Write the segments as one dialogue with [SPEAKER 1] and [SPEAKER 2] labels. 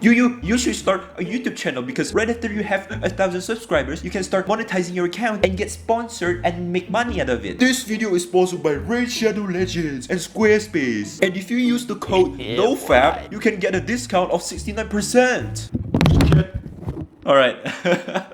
[SPEAKER 1] You should start a YouTube channel because right after you have 1,000 subscribers, you can start monetizing your account and get sponsored and make money out of it. This video is sponsored by Raid Shadow Legends and Squarespace. And if you use the code NOFAB, you can get a discount of 69%. Alright,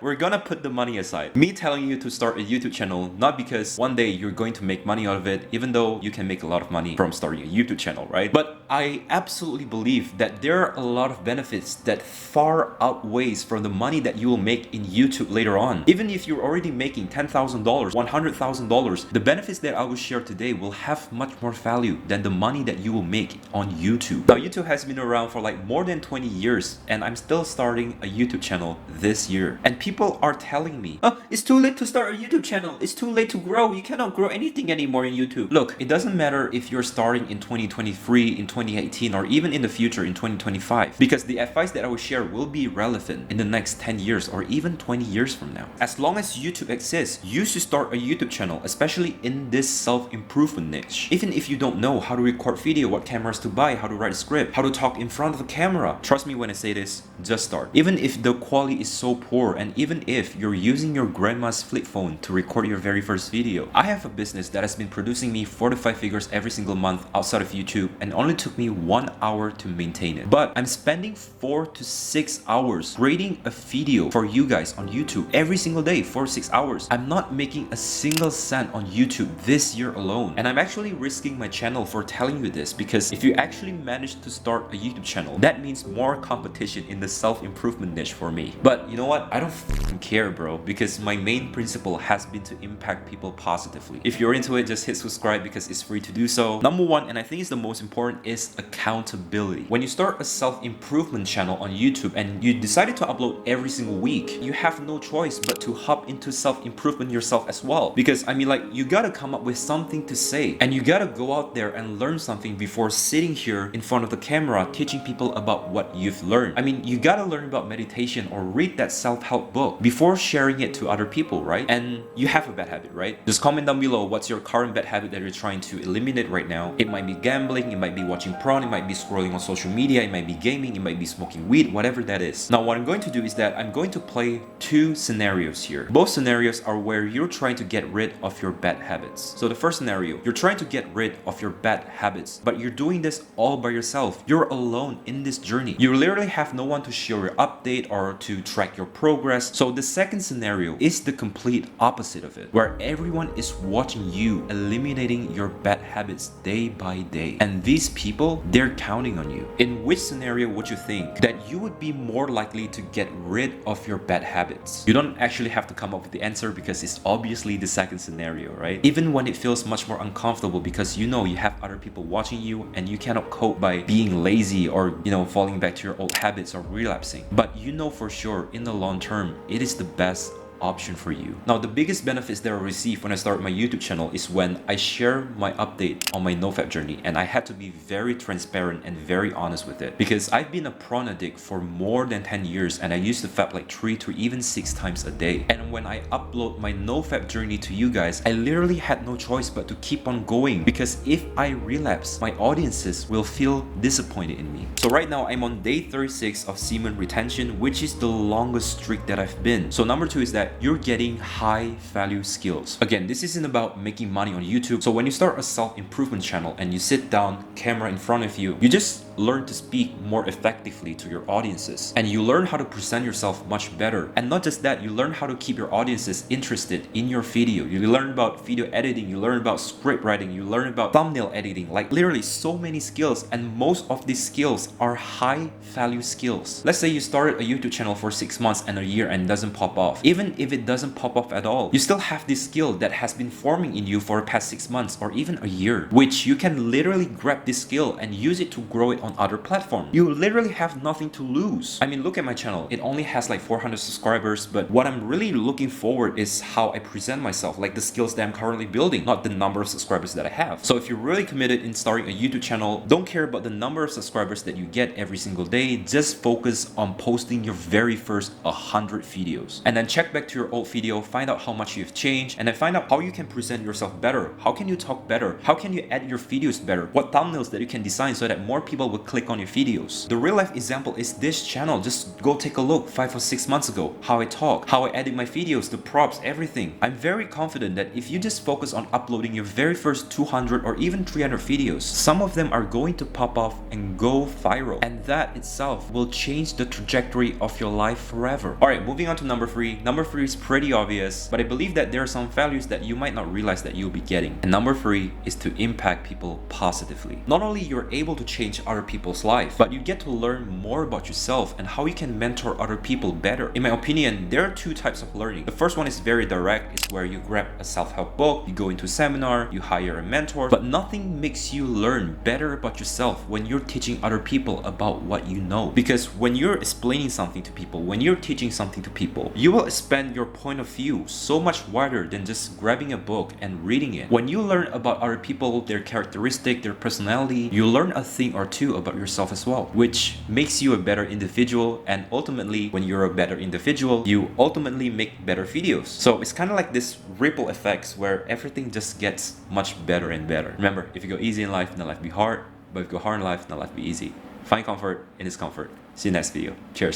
[SPEAKER 1] we're gonna put the money aside. Me telling you to start a YouTube channel, not because one day you're going to make money out of it, even though you can make a lot of money from starting a YouTube channel, right? But I absolutely believe that there are a lot of benefits that far outweighs from the money that you will make in YouTube later on. Even if you're already making $10,000, $100,000, the benefits that I will share today will have much more value than the money that you will make on YouTube. Now, YouTube has been around for like more than 20 years, and I'm still starting a YouTube channel this year. And people are telling me, oh, it's too late to start a YouTube channel. It's too late to grow. You cannot grow anything anymore in YouTube. Look, it doesn't matter if you're starting in 2023, in 2018, or even in the future in 2025, because the advice that I will share will be relevant in the next 10 years or even 20 years from now. As long as YouTube exists, you should start a YouTube channel, especially in this self-improvement niche. Even if you don't know how to record video, what cameras to buy, how to write a script, how to talk in front of the camera, trust me when I say this, just start. Even if the quality is so poor, and even if you're using your grandma's flip phone to record your very first video. I have a business that has been producing me 4 to 5 figures every single month outside of YouTube, and only took me 1 hour to maintain it. But I'm spending 4 to 6 hours creating a video for you guys on YouTube every single day, 4 to 6 hours. I'm not making a single cent on YouTube this year alone. And I'm actually risking my channel for telling you this, because if you actually manage to start a YouTube channel, that means more competition in the self-improvement niche for me. But you know what? I don't f***ing care, bro, because my main principle has been to impact people positively. If you're into it, just hit subscribe because it's free to do so. Number one, and I think it's the most important, is accountability. When you start a self-improvement channel on YouTube and you decided to upload every single week, you have no choice but to hop into self-improvement yourself as well. Because I mean, like, you gotta come up with something to say, and you gotta go out there and learn something before sitting here in front of the camera teaching people about what you've learned. I mean, you gotta learn about meditation or read that self-help book before sharing it to other people, right? And you have a bad habit, right? Just comment down below what's your current bad habit that you're trying to eliminate right now. It might be gambling, it might be watching porn, it might be scrolling on social media, it might be gaming, it might be smoking weed, whatever that is. Now, what I'm going to do is that I'm going to play 2 scenarios here. Both scenarios are where you're trying to get rid of your bad habits. So the first scenario, you're trying to get rid of your bad habits, but you're doing this all by yourself. You're alone in this journey. You literally have no one to share your update or to track your progress. So the second scenario is the complete opposite of it, where everyone is watching you eliminating your bad habits day by day. And these people, they're counting on you. In which scenario would you think that you would be more likely to get rid of your bad habits? You don't actually have to come up with the answer because it's obviously the second scenario, right? Even when it feels much more uncomfortable because you know you have other people watching you and you cannot cope by being lazy or, you know, falling back to your old habits or relapsing. But you know for sure in the long term, it is the best option for you. Now, the biggest benefits that I receive when I start my YouTube channel is when I share my update on my NoFap journey, and I had to be very transparent and very honest with it because I've been a prawn addict for more than 10 years and I used to fap like 3 to even 6 times a day. And when I upload my NoFap journey to you guys, I literally had no choice but to keep on going, because if I relapse, my audiences will feel disappointed in me. So right now I'm on day 36 of semen retention, which is the longest streak that I've been. So number 2 is that you're getting high value skills. Again, this isn't about making money on YouTube. So when you start a self-improvement channel and you sit down, camera in front of you, you just learn to speak more effectively to your audiences, and you learn how to present yourself much better. And not just that, you learn how to keep your audiences interested in your video. You learn about video editing, you learn about script writing, you learn about thumbnail editing, like literally so many skills, and most of these skills are high value skills. Let's say you started a YouTube channel for 6 months and a year and it doesn't pop off. Even if it doesn't pop off at all, you still have this skill that has been forming in you for the past 6 months or even a year, which you can literally grab this skill and use it to grow it on other platforms. You literally have nothing to lose. I mean, look at my channel. It only has like 400 subscribers, but what I'm really looking forward is how I present myself, like the skills that I'm currently building, not the number of subscribers that I have. So if you're really committed in starting a YouTube channel, don't care about the number of subscribers that you get every single day. Just focus on posting your very first 100 videos, and then check back back to your old video, find out how much you've changed, and then find out how you can present yourself better. How can you talk better? How can you edit your videos better? What thumbnails that you can design so that more people will click on your videos. The real life example is this channel. Just go take a look 5 or 6 months ago. How I talk, how I edit my videos, the props, everything. I'm very confident that if you just focus on uploading your very first 200 or even 300 videos, some of them are going to pop off and go viral. And that itself will change the trajectory of your life forever. Alright, moving on to number 3. Number 3 is pretty obvious, but I believe that there are some values that you might not realize that you'll be getting. And number 3 is to impact people positively. Not only you're able to change other people's life, but you get to learn more about yourself and how you can mentor other people better. In my opinion, there are 2 types of learning. The first one is very direct. It's where you grab a self-help book, you go into a seminar, you hire a mentor, but nothing makes you learn better about yourself when you're teaching other people about what you know. Because when you're explaining something to people, when you're teaching something to people, you will expand your point of view so much wider than just grabbing a book and reading it. When you learn about other people, their characteristic, their personality, you learn a thing or two about yourself as well, which makes you a better individual, and ultimately when you're a better individual, you ultimately make better videos. So it's kind of like this ripple effects where everything just gets much better and better. Remember, if you go easy in life, then life be hard, but if you go hard in life, then life be easy. Find comfort in discomfort. See you next video. Cheers.